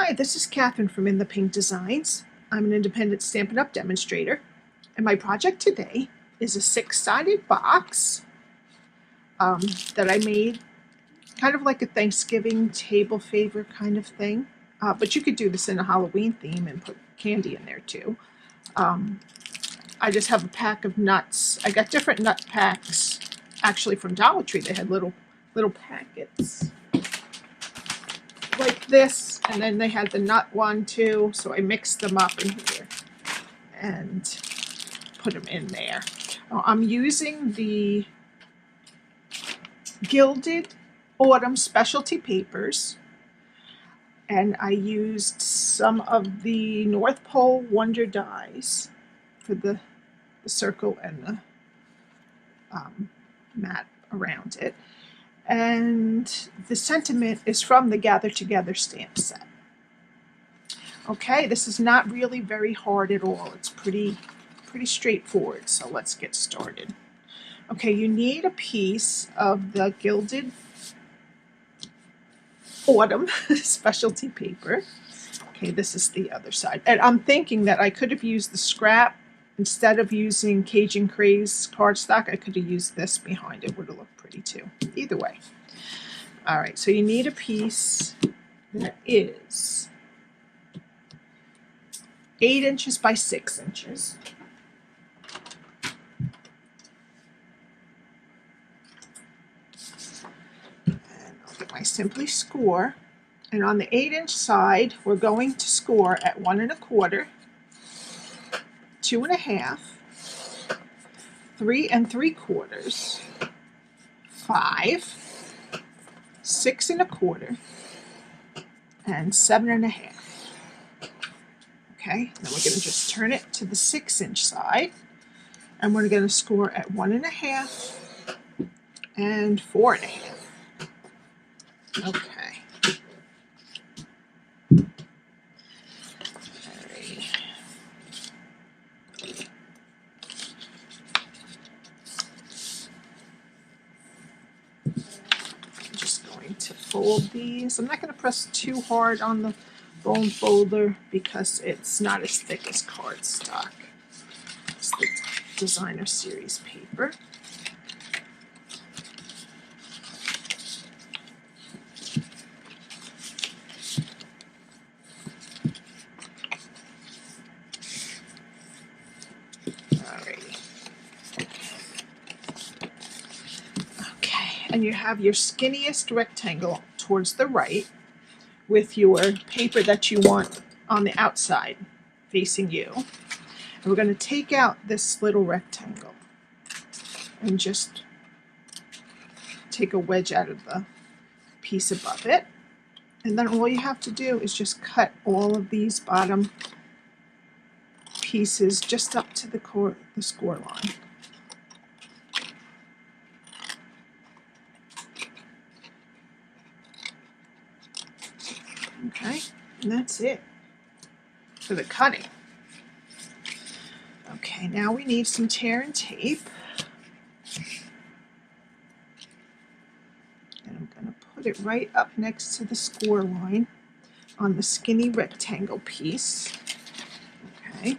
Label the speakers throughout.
Speaker 1: Hi, this is Catherine from In the Pink Designs. I'm an independent Stampin' Up! Demonstrator, and my project today is a 6-sided box that I made, kind of like a Thanksgiving table favor kind of thing. But you could do this in a Halloween theme and put candy in there too. I just have a pack of nuts. I got different nut packs, actually from Dollar Tree. They had little packets like this, and then they had the nut one too, so I mixed them up in here and put them in there. I'm using the Gilded Autumn specialty papers, and I used some of the North Pole Wonder dies for the circle and the mat around it. And the sentiment is from the Gather Together stamp set. Okay, this is not really very hard at all. It's pretty straightforward, so let's get started. Okay, you need a piece of the Gilded Autumn specialty paper. Okay, this is the other side. And I'm thinking that I could have used the scrap instead of using Cajun Craze cardstock. I could have used this behind it. Would have looked pretty too. Either way. All right, so you need a piece that is 8 inches by 6 inches. And I'll get my Simply score. And on the 8-inch side, we're going to score at 1 1/4, 2 1/2, 3 3/4, 5, 6 1/4, and 7 1/2. Okay, then we're going to just turn it to the 6-inch side, and we're going to score at 1 1/2 and 4 1/2. Okay. To fold these. I'm not going to press too hard on the bone folder because it's not as thick as cardstock. It's the designer series paper. Alrighty. And you have your skinniest rectangle towards the right with your paper that you want on the outside facing you. And we're going to take out this little rectangle and just take a wedge out of the piece above it. And then all you have to do is just cut all of these bottom pieces just up to the score line. Okay, and that's it for the cutting. Okay, now we need some tear and tape. And I'm going to put it right up next to the score line on the skinny rectangle piece. Okay.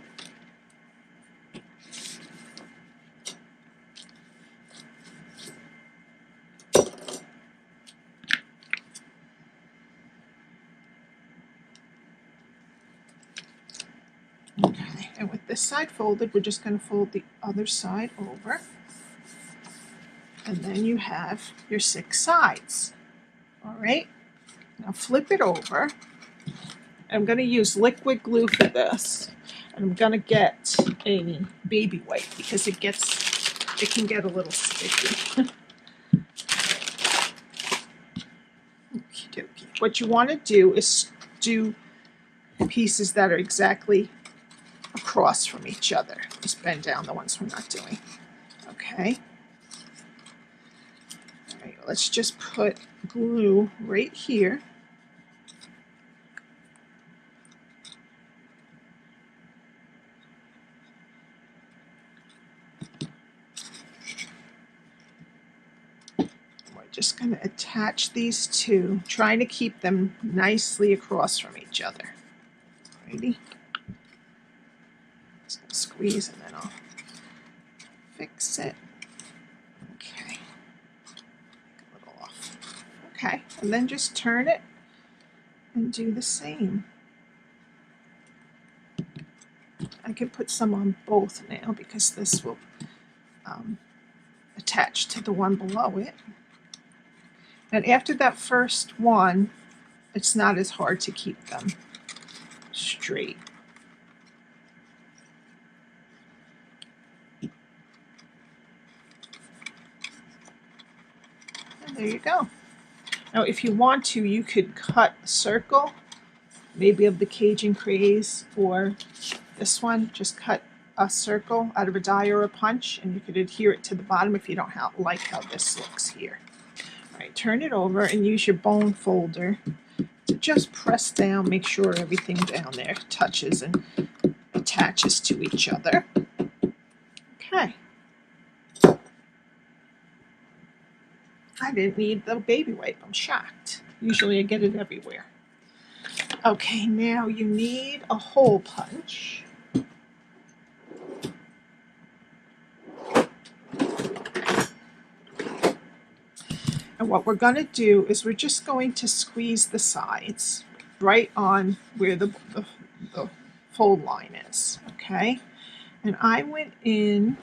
Speaker 1: Okay, and with this side folded, we're just going to fold the other side over. And then you have your 6 sides. All right, now flip it over. I'm going to use liquid glue for this. And I'm going to get a baby wipe because it can get a little sticky. Okie dokie. What you want to do is do pieces that are exactly across from each other. Just bend down the ones we're not doing. Okay. All right, let's just put glue right here. We're Just going to attach these two, trying to keep them nicely across from each other. Alrighty. Just going to squeeze and then I'll fix it. Okay. A little off. Okay, and then just turn it and do the same. I can put some on both now because this will attach to the one below it. And after that first one, it's not as hard to keep them straight. And there you go. Now if you want to, you could cut a circle, maybe of the Cajun Craze, or this one, just cut a circle out of a die or a punch, and you could adhere it to the bottom if you don't like how this looks here. All right, turn it over and use your bone folder to just press down, make sure everything down there touches and attaches to each other. Okay. I didn't need the baby wipe, I'm shocked. Usually I get it everywhere. Okay, now you need a hole punch. And what we're going to do is we're just going to squeeze the sides right on where the fold line is, okay? And I went in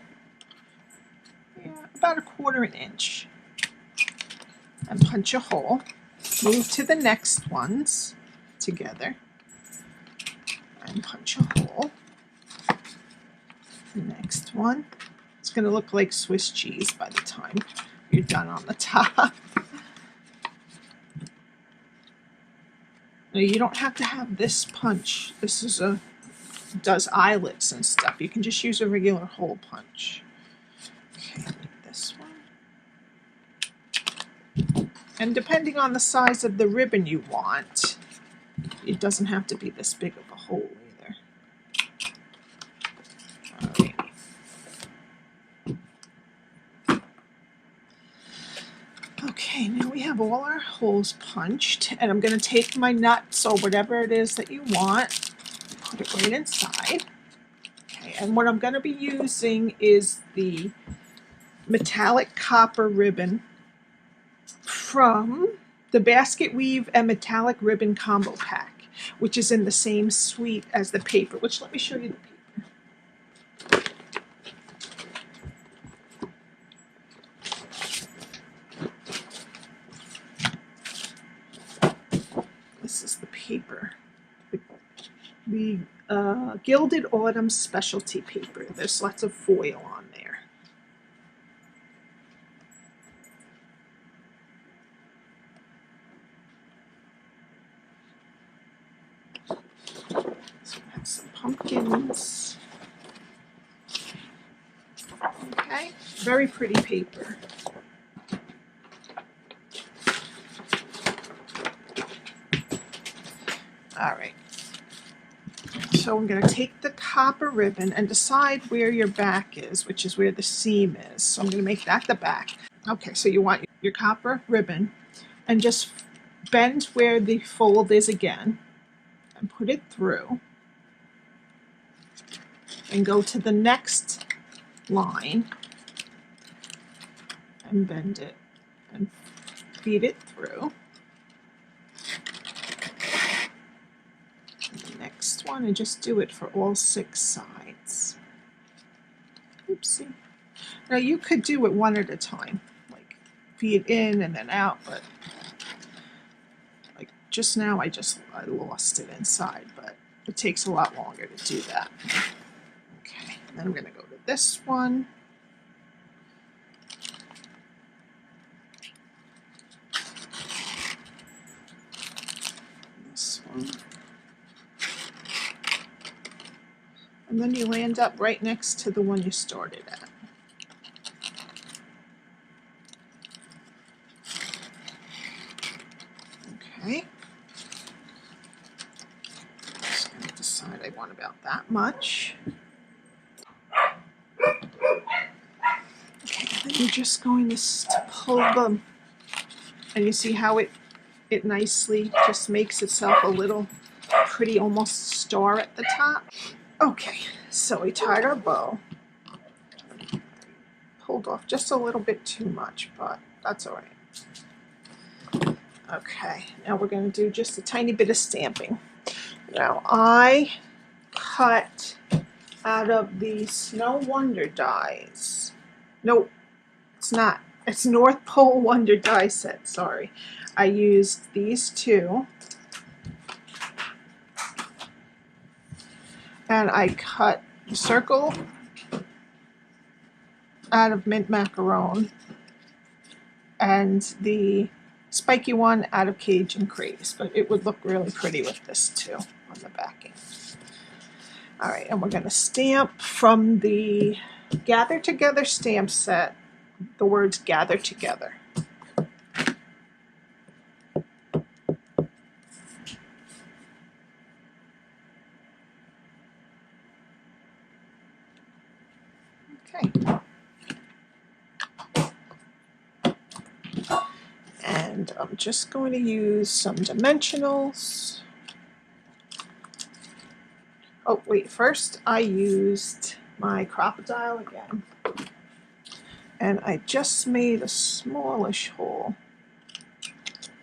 Speaker 1: about 1/4 inch and punch a hole. Move to the next ones together and punch a hole. The next one, it's going to look like Swiss cheese by the time you're done on the top. Now you don't have to have this punch. This is does eyelets and stuff. You can just use a regular hole punch. Okay, this one. And depending on the size of the ribbon you want, it doesn't have to be this big of a hole either. Alright. Okay, now we have all our holes punched, and I'm going to take my nuts or whatever it is that you want, put it right inside. Okay, and what I'm going to be using is the metallic copper ribbon from the Basket Weave and Metallic Ribbon Combo Pack, which is in the same suite as the paper, which let me show you the paper. This is the paper, the Gilded Autumn Specialty paper. There's lots of foil on there. So we have some pumpkins. Okay, very pretty paper. All right, so I'm going to take the copper ribbon and decide where your back is, which is where the seam is. So I'm going to make that the back. Okay, so you want your copper ribbon and just bend where the fold is again and put it through and go to the next line and bend it and feed it through. Next one, and just do it for all 6 sides. Oopsie. Now you could do it one at a time, like feed in and then out, but like just now I lost it inside, but it takes a lot longer to do that. Okay, and then I'm going to go to this one. This one. And then you land up right next to the one you started at. Okay. Just going to decide I want about that much. Okay, then you're just going to pull the And you see how it nicely just makes itself a little pretty almost star at the top. Okay, so we tied our bow. Pulled off just a little bit too much, but that's all right. Okay, now we're going to do just a tiny bit of stamping. Now I cut out of the Snow Wonder dies. No, it's not. It's North Pole Wonder die set, sorry. I used these two. And I cut the circle out of mint macaron and the spiky one out of Cajun Craze, but it would look really pretty with this too on the backing. All right, and we're going to stamp from the Gather Together stamp set the words Gather Together. Okay. And I'm just going to use some dimensionals. Oh, wait, first I used my crocodile again. And I just made a smallish hole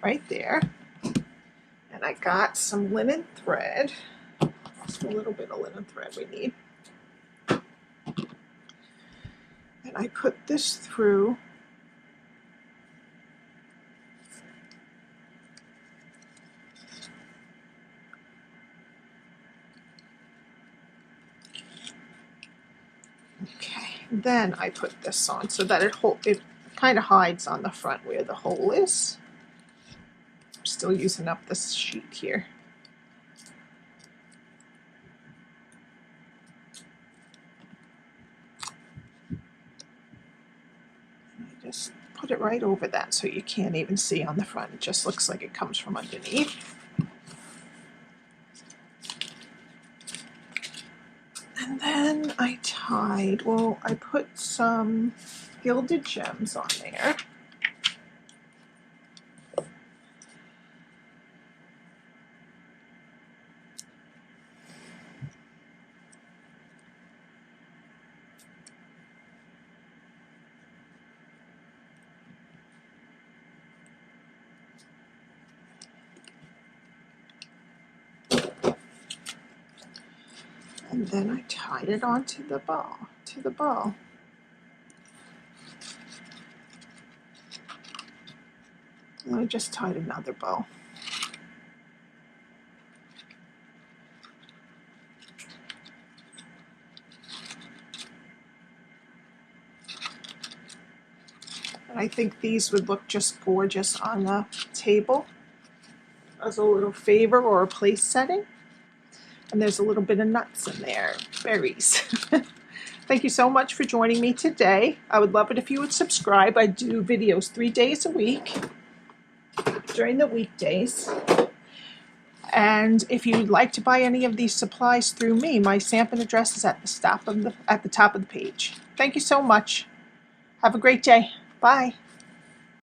Speaker 1: right there. And I got some linen thread. Just a little bit of linen thread we need. And I put this through then I put this on so that it kind of hides on the front where the hole is. I'm still using up this sheet here. And I just put it right over that so you can't even see on the front. It just looks like it comes from underneath. And then I tied, well, I put some Gilded gems on there. And then I tied it onto the bow, And I just tied another bow. And I think these would look just gorgeous on the table as a little favor or a place setting. And there's a little bit of nuts in there, berries. Thank you so much for joining me today. I would love it if you would subscribe. I do videos 3 days a week during the weekdays. And if you'd like to buy any of these supplies through me, my Stampin' address is at the top of the page. Thank you so much. Have a great day. Bye.